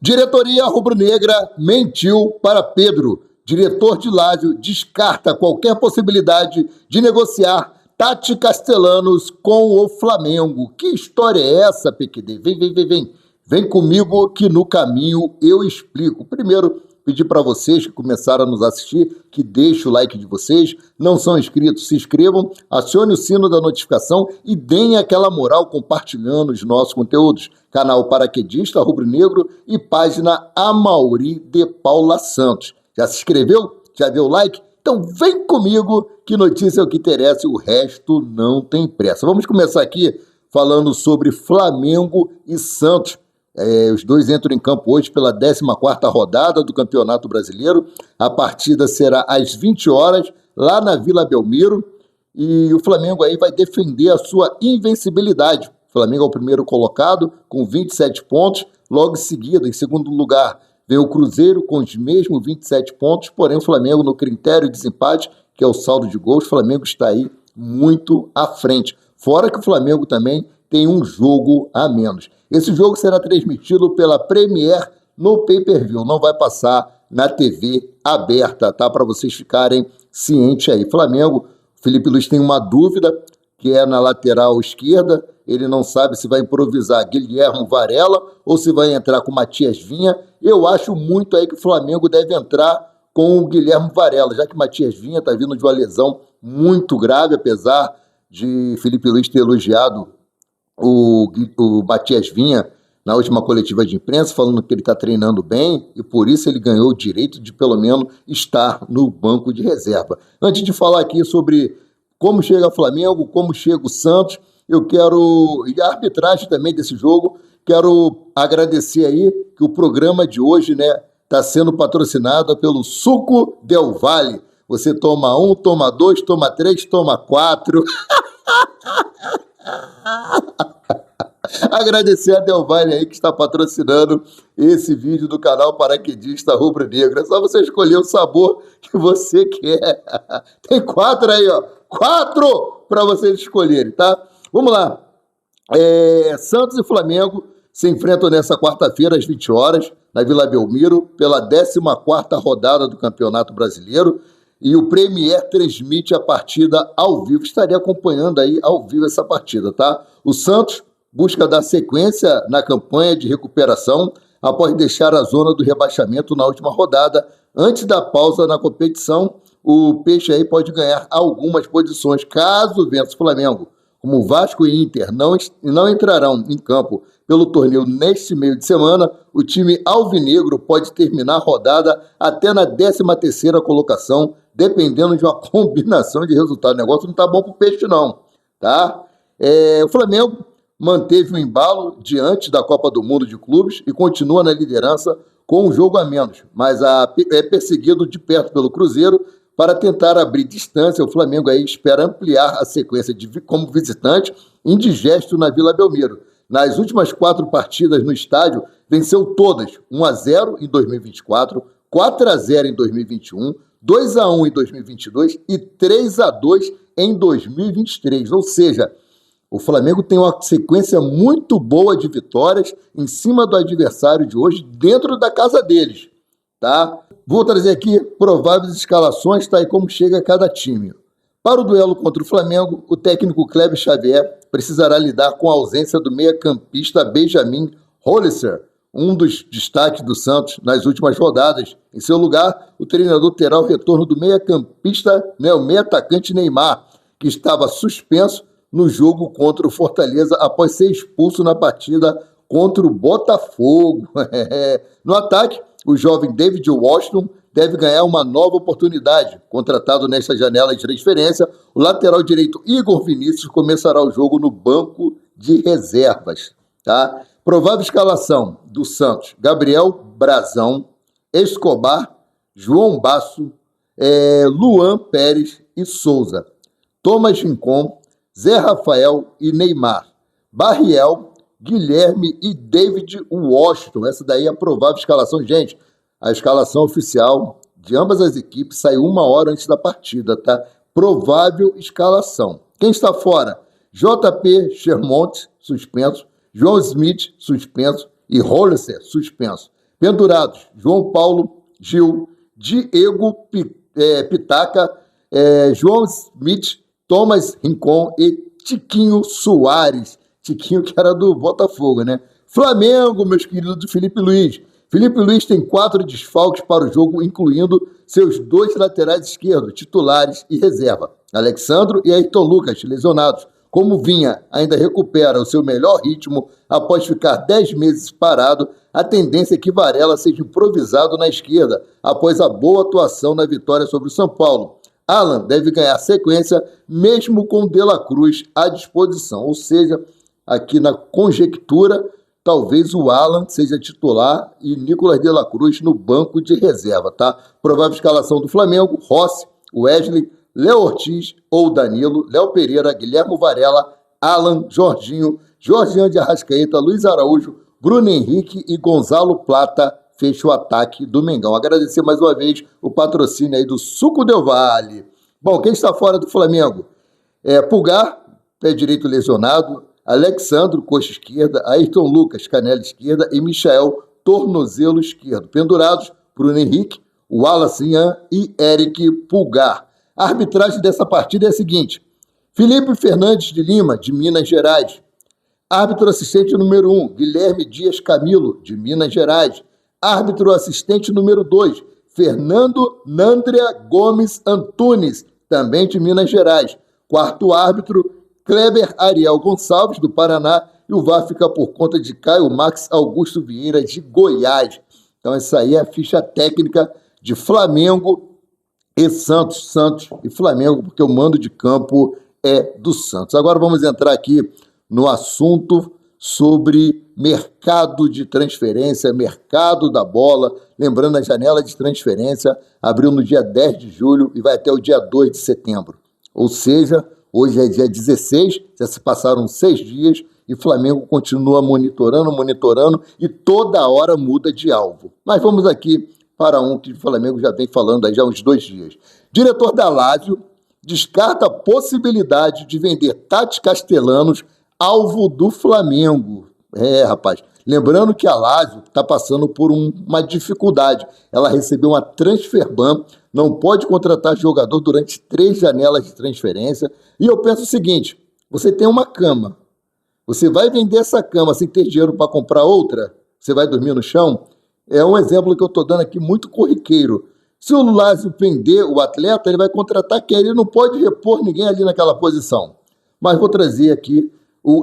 Diretoria rubro-negra mentiu para Pedro. Diretor de Lazio descarta qualquer possibilidade de negociar Tati Castellanos com o Flamengo. Que história é essa, PQD? Vem. Vem comigo que no caminho eu explico. Primeiro, pedir para vocês que começaram a nos assistir, que deixem o like de vocês. Não são inscritos, se inscrevam, acione o sino da notificação e deem aquela moral compartilhando os nossos conteúdos. Canal Paraquedista Rubro-Negro e página Amaury de Paula Santos. Já se inscreveu? Já deu like? Então vem comigo que notícia é o que interessa e o resto não tem pressa. Vamos começar aqui falando sobre Flamengo e Santos. Os dois entram em campo hoje pela 14ª rodada do Campeonato Brasileiro. A partida será às 20 horas, lá na Vila Belmiro. E o Flamengo aí vai defender a sua invencibilidade. O Flamengo é o primeiro colocado, com 27 pontos. Logo em seguida, em segundo lugar, vem o Cruzeiro com os mesmos 27 pontos. Porém, o Flamengo, no critério de desempate, que é o saldo de gols, o Flamengo está aí muito à frente. Fora que o Flamengo também tem um jogo a menos. Esse jogo será transmitido pela Premier no pay-per-view, não vai passar na TV aberta, tá? Para vocês ficarem cientes aí. Flamengo, Felipe Luiz tem uma dúvida, que é na lateral esquerda. Ele não sabe se vai improvisar Guilherme Varela ou se vai entrar com Matias Vinha. Eu acho muito aí que o Flamengo deve entrar com o Guilherme Varela, já que Matias Vinha está vindo de uma lesão muito grave, apesar de Felipe Luiz ter elogiado o Matias Vinha na última coletiva de imprensa, falando que ele está treinando bem e por isso ele ganhou o direito de pelo menos estar no banco de reserva. Antes de falar aqui sobre como chega o Flamengo, como chega o Santos, eu quero, e a arbitragem também desse jogo, quero agradecer aí que o programa de hoje, né, está sendo patrocinado pelo Suco Del Valle. Você toma 1, toma 2, toma 3, toma 4. Agradecer a Del Valle aí que está patrocinando esse vídeo do canal Paraquedista Rubro-Negro. É só você escolher o sabor que você quer. Tem 4 aí, ó. 4 para vocês escolherem, tá? Vamos lá. Santos e Flamengo se enfrentam nessa quarta-feira às 20 horas na Vila Belmiro pela 14ª rodada do Campeonato Brasileiro. E o Premier transmite a partida ao vivo. Estaria acompanhando aí ao vivo essa partida, tá? O Santos busca dar sequência na campanha de recuperação após deixar a zona do rebaixamento na última rodada. Antes da pausa na competição, o Peixe aí pode ganhar algumas posições. Caso vença o Flamengo, como o Vasco e Inter não entrarão em campo pelo torneio neste meio de semana, o time alvinegro pode terminar a rodada até na 13ª colocação, dependendo de uma combinação de resultados. O negócio não está bom para o Peixe, não. Tá? O Flamengo manteve o embalo diante da Copa do Mundo de Clubes e continua na liderança com um jogo a menos, mas é perseguido de perto pelo Cruzeiro. Para tentar abrir distância, o Flamengo aí espera ampliar a sequência como visitante indigesto na Vila Belmiro. Nas últimas 4 partidas no estádio, venceu todas, 1-0 em 2024, 4-0 em 2021, 2-1 em 2022 e 3-2 em 2023. Ou seja, o Flamengo tem uma sequência muito boa de vitórias em cima do adversário de hoje, dentro da casa deles, tá? Vou trazer aqui prováveis escalações, tá? E como chega cada time. Para o duelo contra o Flamengo, o técnico Kleber Xavier precisará lidar com a ausência do meia-campista Benjamin Hollister, um dos destaques do Santos nas últimas rodadas. Em seu lugar, o treinador terá o retorno do meia-campista, o meia-atacante Neymar, que estava suspenso no jogo contra o Fortaleza após ser expulso na partida contra o Botafogo. No ataque, o jovem David Washington deve ganhar uma nova oportunidade. Contratado nesta janela de transferência, o lateral direito Igor Vinícius começará o jogo no banco de reservas. Tá? Provável escalação do Santos: Gabriel Brazão, Escobar, João Basso, Luan Pérez e Souza, Thomas Rincon, Zé Rafael e Neymar, Barriel, Guilherme e David Washington. Essa daí é a provável escalação. Gente, a escalação oficial de ambas as equipes saiu 1 hora antes da partida, tá? Provável escalação. Quem está fora? JP Shermont, suspenso. João Smith, suspenso. E Hollister, suspenso. Pendurados: João Paulo, Gil, Diego Pitaca, João Smith, Thomas Rincon e Tiquinho Soares. Tiquinho, que era do Botafogo, né? Flamengo, meus queridos, do Felipe Luiz. Felipe Luiz tem 4 desfalques para o jogo, incluindo seus 2 laterais esquerdos, titulares e reserva. Alexandro e Ayrton Lucas, lesionados. Como Vinha ainda recupera o seu melhor ritmo após ficar 10 meses parado, a tendência é que Varela seja improvisado na esquerda, após a boa atuação na vitória sobre o São Paulo. Alan deve ganhar sequência, mesmo com De La Cruz à disposição. Ou seja, aqui na conjectura, talvez o Alan seja titular e Nicolas De La Cruz no banco de reserva, tá? Provável escalação do Flamengo: Rossi, Wesley, Léo Ortiz ou Danilo, Léo Pereira, Guilherme Varela, Alan, Jorginho, Jorginho de Arrascaeta, Luiz Araújo, Bruno Henrique e Gonzalo Plata. Fecha o ataque do Mengão. Agradecer mais uma vez o patrocínio aí do Suco Del Vale. Bom, quem está fora do Flamengo? Pulgar, pé direito lesionado, Alexandro, coxa esquerda, Ayrton Lucas, canela esquerda e Michael, tornozelo esquerdo. Pendurados: Bruno Henrique, Wallace Ian e Eric Pulgar. A arbitragem dessa partida é a seguinte: Felipe Fernandes de Lima, de Minas Gerais. Árbitro assistente número 1, Guilherme Dias Camilo, de Minas Gerais. Árbitro assistente número 2, Fernando Nandria Gomes Antunes, também de Minas Gerais. Quarto árbitro, Kleber Ariel Gonçalves, do Paraná. E o VAR fica por conta de Caio Max Augusto Vieira, de Goiás. Então essa aí é a ficha técnica de Flamengo e Santos. Santos e Flamengo, porque o mando de campo é do Santos. Agora vamos entrar aqui no assunto sobre mercado de transferência, mercado da bola. Lembrando, a janela de transferência abriu no dia 10 de julho e vai até o dia 2 de setembro. Ou seja, hoje é dia 16, já se passaram 6 dias e o Flamengo continua monitorando e toda hora muda de alvo. Mas vamos aqui para um que o Flamengo já vem falando aí já há uns 2 dias. Diretor da Lazio descarta a possibilidade de vender Tati Castellanos, alvo do Flamengo. Rapaz, lembrando que a Lazio está passando por uma dificuldade. Ela recebeu uma transfer ban, não pode contratar jogador durante 3 janelas de transferência. E eu penso o seguinte: você tem uma cama, você vai vender essa cama sem ter dinheiro para comprar outra? Você vai dormir no chão? É um exemplo que eu estou dando aqui muito corriqueiro. Se o Lazio vender o atleta, ele vai contratar quem? Ele não pode repor ninguém ali naquela posição. Mas vou trazer aqui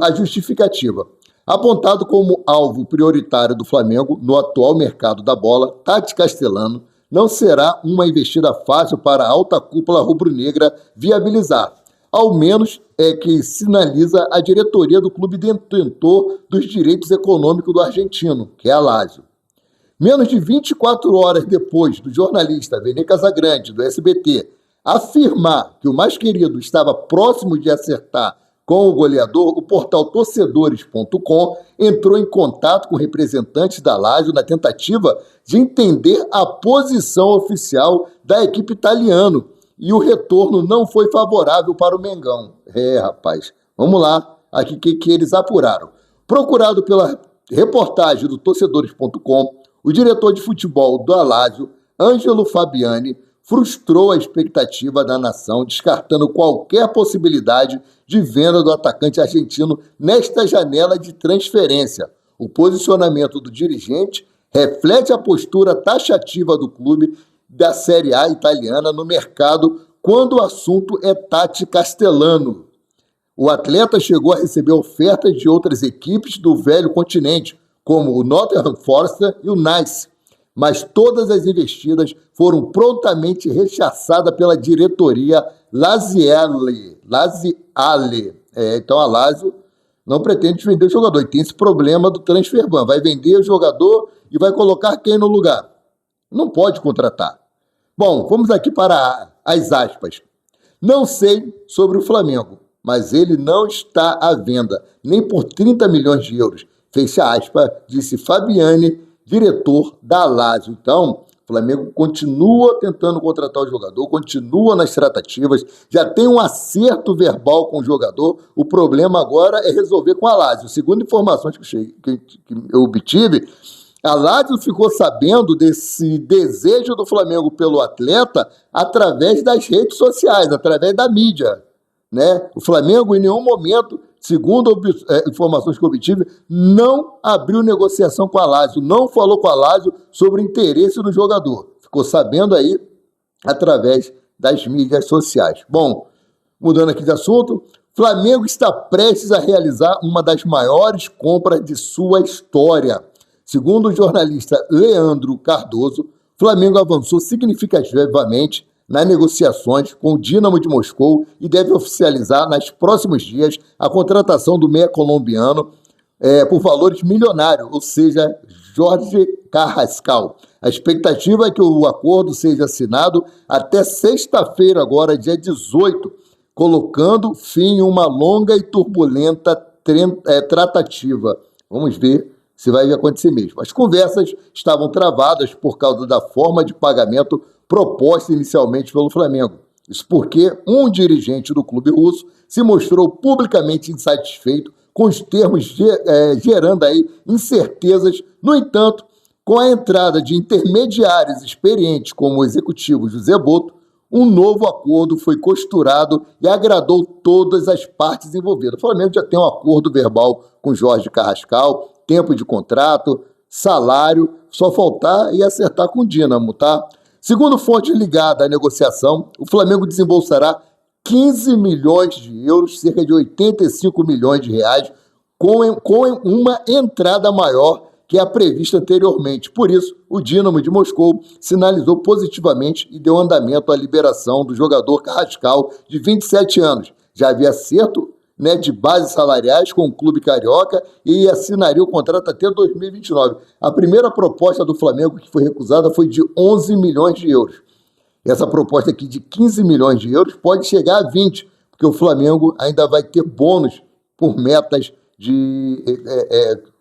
a justificativa. Apontado como alvo prioritário do Flamengo no atual mercado da bola, Tati Castellano não será uma investida fácil para a alta cúpula rubro-negra viabilizar. Ao menos é que sinaliza a diretoria do clube detentor dos direitos econômicos do argentino, que é a Lazio. Menos de 24 horas depois do jornalista Vene Casagrande, do SBT, afirmar que o mais querido estava próximo de acertar com o goleador, o portal torcedores.com entrou em contato com representantes da Lazio na tentativa de entender a posição oficial da equipe italiana, e o retorno não foi favorável para o Mengão. Rapaz, vamos lá, aqui que eles apuraram. Procurado pela reportagem do torcedores.com, o diretor de futebol do Lazio, Ângelo Fabiani, frustrou a expectativa da nação, descartando qualquer possibilidade de venda do atacante argentino nesta janela de transferência. O posicionamento do dirigente reflete a postura taxativa do clube da Série A italiana no mercado quando o assunto é Tati Castellano. O atleta chegou a receber ofertas de outras equipes do velho continente, como o Nottingham Forest e o Nice, mas todas as investidas foram prontamente rechaçadas pela diretoria Laziale. Então a Lazio não pretende vender o jogador, e tem esse problema do transfer ban. Vai vender o jogador e vai colocar quem no lugar? Não pode contratar. Bom, vamos aqui para as aspas. Não sei sobre o Flamengo, mas ele não está à venda, nem por 30 milhões de euros. Fecha aspas, disse Fabiani, diretor da Lazio. Então, o Flamengo continua tentando contratar o jogador, continua nas tratativas, já tem um acerto verbal com o jogador. O problema agora é resolver com a Lazio. Segundo informações que eu obtive, A Lazio ficou sabendo desse desejo do Flamengo pelo atleta através das redes sociais, através da mídia, né? O Flamengo, em nenhum momento, segundo informações que eu obtive, não abriu negociação com a Lazio, não falou com a Lazio sobre o interesse do jogador. Ficou sabendo aí através das mídias sociais. Bom, mudando aqui de assunto, Flamengo está prestes a realizar uma das maiores compras de sua história. Segundo o jornalista Leandro Cardoso, Flamengo avançou significativamente nas negociações com o Dínamo de Moscou e deve oficializar nos próximos dias a contratação do meia colombiano por valores milionários, ou seja, Jorge Carrascal. A expectativa é que o acordo seja assinado até sexta-feira, agora, dia 18, colocando fim em uma longa e turbulenta tratativa. Vamos ver se vai acontecer mesmo. As conversas estavam travadas por causa da forma de pagamento proposta inicialmente pelo Flamengo. Isso porque um dirigente do clube russo se mostrou publicamente insatisfeito com os termos, gerando aí incertezas. No entanto, com a entrada de intermediários experientes como o executivo José Boto, um novo acordo foi costurado e agradou todas as partes envolvidas. O Flamengo já tem um acordo verbal com Jorge Carrascal, tempo de contrato, salário, só faltar e acertar com o Dínamo, tá? Segundo fontes ligadas à negociação, o Flamengo desembolsará 15 milhões de euros, cerca de 85 milhões de reais, com uma entrada maior que a prevista anteriormente. Por isso, o Dínamo de Moscou sinalizou positivamente e deu andamento à liberação do jogador Carrascal, de 27 anos. Já havia acerto de bases salariais com o clube carioca e assinaria o contrato até 2029. A primeira proposta do Flamengo que foi recusada foi de 11 milhões de euros. Essa proposta aqui de 15 milhões de euros pode chegar a 20, porque o Flamengo ainda vai ter bônus por metas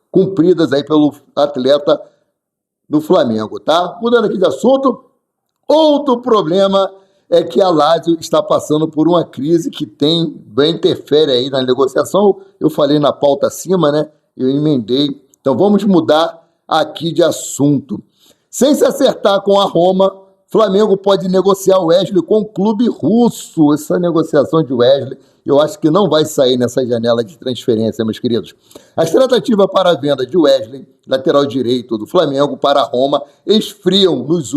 cumpridas aí pelo atleta do Flamengo, tá? Mudando aqui de assunto, outro problema é que a Lazio está passando por uma crise que bem interfere aí na negociação. Eu falei na pauta acima, né? Eu emendei. Então vamos mudar aqui de assunto. Sem se acertar com a Roma, Flamengo pode negociar o Wesley com o clube russo. Essa negociação de Wesley, eu acho que não vai sair nessa janela de transferência, meus queridos. As tratativas para a venda de Wesley, lateral direito do Flamengo, para a Roma, esfriaram nos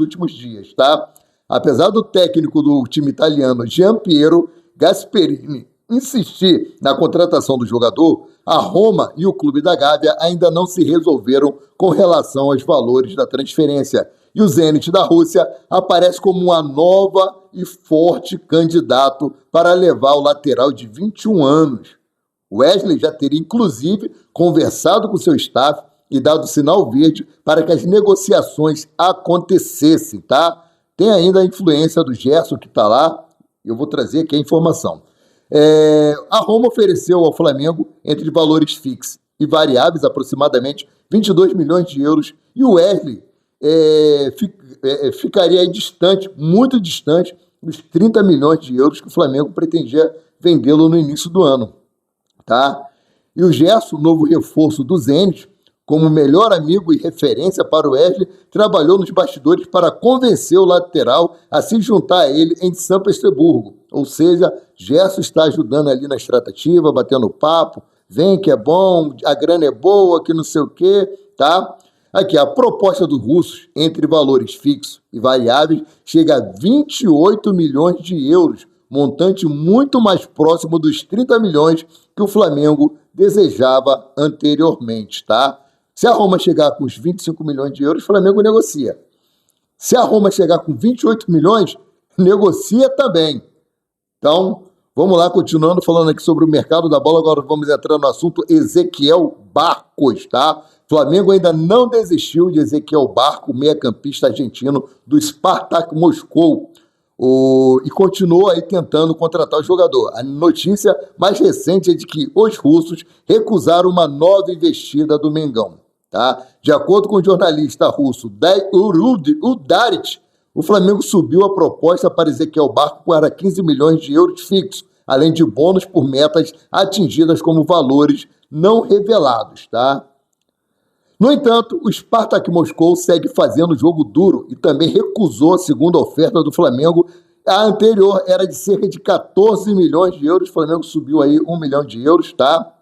últimos dias, tá? Apesar do técnico do time italiano, Gianpiero Gasperini, insistir na contratação do jogador, a Roma e o clube da Gávea ainda não se resolveram com relação aos valores da transferência. E o Zenit da Rússia aparece como uma nova e forte candidato para levar o lateral de 21 anos. Wesley já teria, inclusive, conversado com seu staff e dado sinal verde para que as negociações acontecessem, tá? Tem ainda a influência do Gerson que está lá, eu vou trazer aqui a informação. A Roma ofereceu ao Flamengo, entre valores fixos e variáveis, aproximadamente 22 milhões de euros, e o Wesley ficaria aí distante, muito distante, dos 30 milhões de euros que o Flamengo pretendia vendê-lo no início do ano. Tá? E o Gerson, novo reforço do Zenit, como melhor amigo e referência para o Wesley, trabalhou nos bastidores para convencer o lateral a se juntar a ele em São Petersburgo. Ou seja, Gerson está ajudando ali nas tratativas, batendo papo, vem que é bom, a grana é boa, que não sei o quê, tá? Aqui, a proposta dos russos, entre valores fixos e variáveis, chega a 28 milhões de euros, montante muito mais próximo dos 30 milhões que o Flamengo desejava anteriormente, tá? Se a Roma chegar com os 25 milhões de euros, o Flamengo negocia. Se a Roma chegar com 28 milhões, negocia também. Então, vamos lá, continuando falando aqui sobre o mercado da bola, agora vamos entrar no assunto Ezequiel Barcos, tá? Flamengo ainda não desistiu de Ezequiel Barcos, meia-campista argentino do Spartak Moscou, e continuou aí tentando contratar o jogador. A notícia mais recente é de que os russos recusaram uma nova investida do Mengão. Tá? De acordo com o jornalista russo Udarit, o Flamengo subiu a proposta para Ezequiel Barcos para 15 milhões de euros fixos, além de bônus por metas atingidas como valores não revelados. Tá? No entanto, o Spartak Moscou segue fazendo jogo duro e também recusou a segunda oferta do Flamengo. A anterior era de cerca de 14 milhões de euros, o Flamengo subiu aí 1 milhão de euros, tá?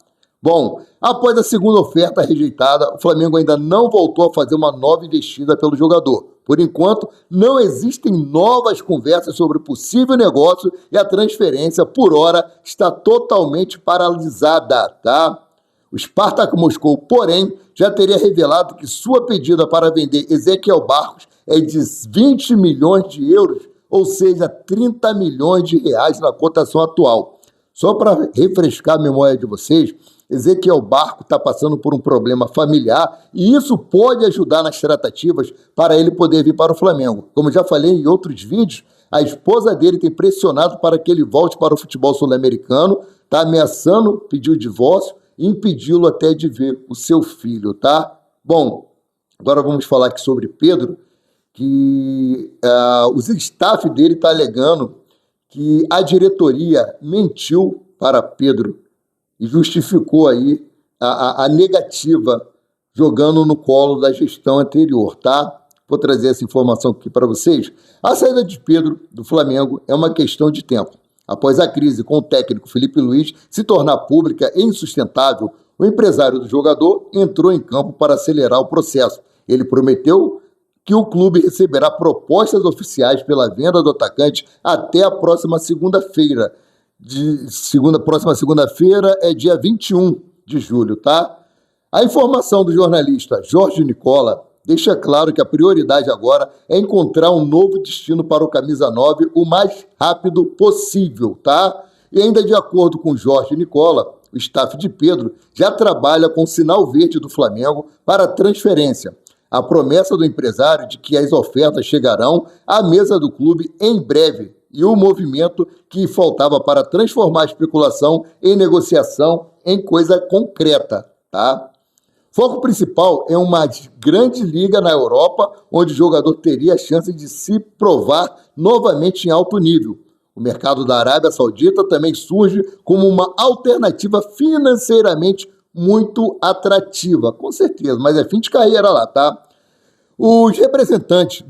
Bom, após a segunda oferta rejeitada, o Flamengo ainda não voltou a fazer uma nova investida pelo jogador. Por enquanto, não existem novas conversas sobre o possível negócio e a transferência, por hora, está totalmente paralisada, tá? O Spartak Moscou, porém, já teria revelado que sua pedida para vender Ezequiel Barcos é de 20 milhões de euros, ou seja, 30 milhões de reais na cotação atual. Só para refrescar a memória de vocês, Ezequiel Barco está passando por um problema familiar e isso pode ajudar nas tratativas para ele poder vir para o Flamengo. Como já falei em outros vídeos, a esposa dele tem pressionado para que ele volte para o futebol sul-americano, está ameaçando pedir o divórcio e impedi-lo até de ver o seu filho, tá? Bom, agora vamos falar aqui sobre Pedro, que os staff dele está alegando que a diretoria mentiu para Pedro e justificou aí a negativa jogando no colo da gestão anterior, tá? Vou trazer essa informação aqui para vocês. A saída de Pedro do Flamengo é uma questão de tempo. Após a crise com o técnico Felipe Luiz se tornar pública e insustentável, o empresário do jogador entrou em campo para acelerar o processo. Ele prometeu que o clube receberá propostas oficiais pela venda do atacante até a próxima segunda-feira. Próxima segunda-feira é dia 21 de julho, tá? A informação do jornalista Jorge Nicola deixa claro que a prioridade agora é encontrar um novo destino para o Camisa 9 o mais rápido possível, tá? E ainda de acordo com Jorge Nicola, o staff de Pedro já trabalha com o sinal verde do Flamengo para a transferência. A promessa do empresário de que as ofertas chegarão à mesa do clube em breve e o movimento que faltava para transformar a especulação em negociação em coisa concreta, tá? Foco principal é uma grande liga na Europa, onde o jogador teria a chance de se provar novamente em alto nível. O mercado da Arábia Saudita também surge como uma alternativa financeiramente muito atrativa, com certeza, mas é fim de carreira lá, tá? Os representantes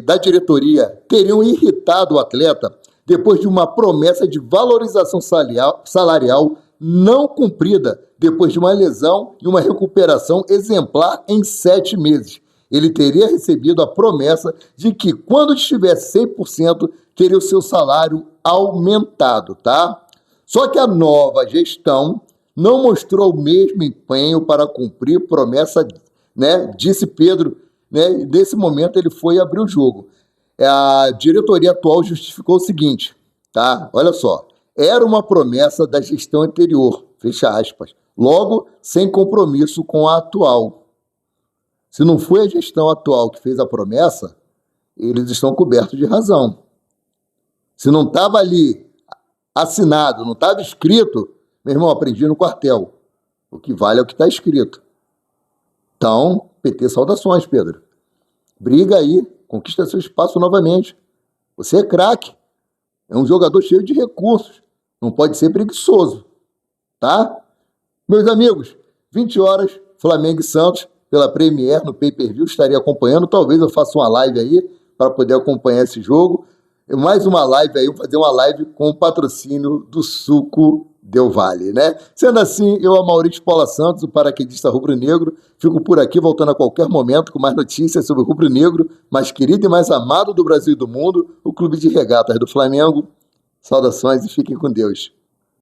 da diretoria teriam irritado o atleta depois de uma promessa de valorização salarial não cumprida depois de uma lesão e uma recuperação exemplar em 7 meses. Ele teria recebido a promessa de que, quando estivesse 100%, teria o seu salário aumentado, tá? Só que a nova gestão não mostrou o mesmo empenho para cumprir promessa, né? Disse Pedro, né? Nesse momento ele foi abrir o jogo. A diretoria atual justificou o seguinte, tá? Olha só, era uma promessa da gestão anterior, fecha aspas, logo sem compromisso com a atual. Se não foi a gestão atual que fez a promessa, eles estão cobertos de razão. Se não estava ali assinado, não estava escrito, meu irmão, aprendi no quartel. O que vale é o que está escrito. Então, PT, saudações, Pedro. Briga aí, conquista seu espaço novamente. Você é craque. É um jogador cheio de recursos. Não pode ser preguiçoso. Tá? Meus amigos, 20 horas, Flamengo e Santos, pela Premier, no pay-per-view, estaria acompanhando. Talvez eu faça uma live aí para poder acompanhar esse jogo. Mais uma live aí, vou fazer uma live com o patrocínio do Suco Del Valle, né? Sendo assim, eu, Maurício Paula Santos, o paraquedista rubro-negro, fico por aqui, voltando a qualquer momento com mais notícias sobre o rubro-negro, mais querido e mais amado do Brasil e do mundo, o Clube de Regatas do Flamengo. Saudações e fiquem com Deus.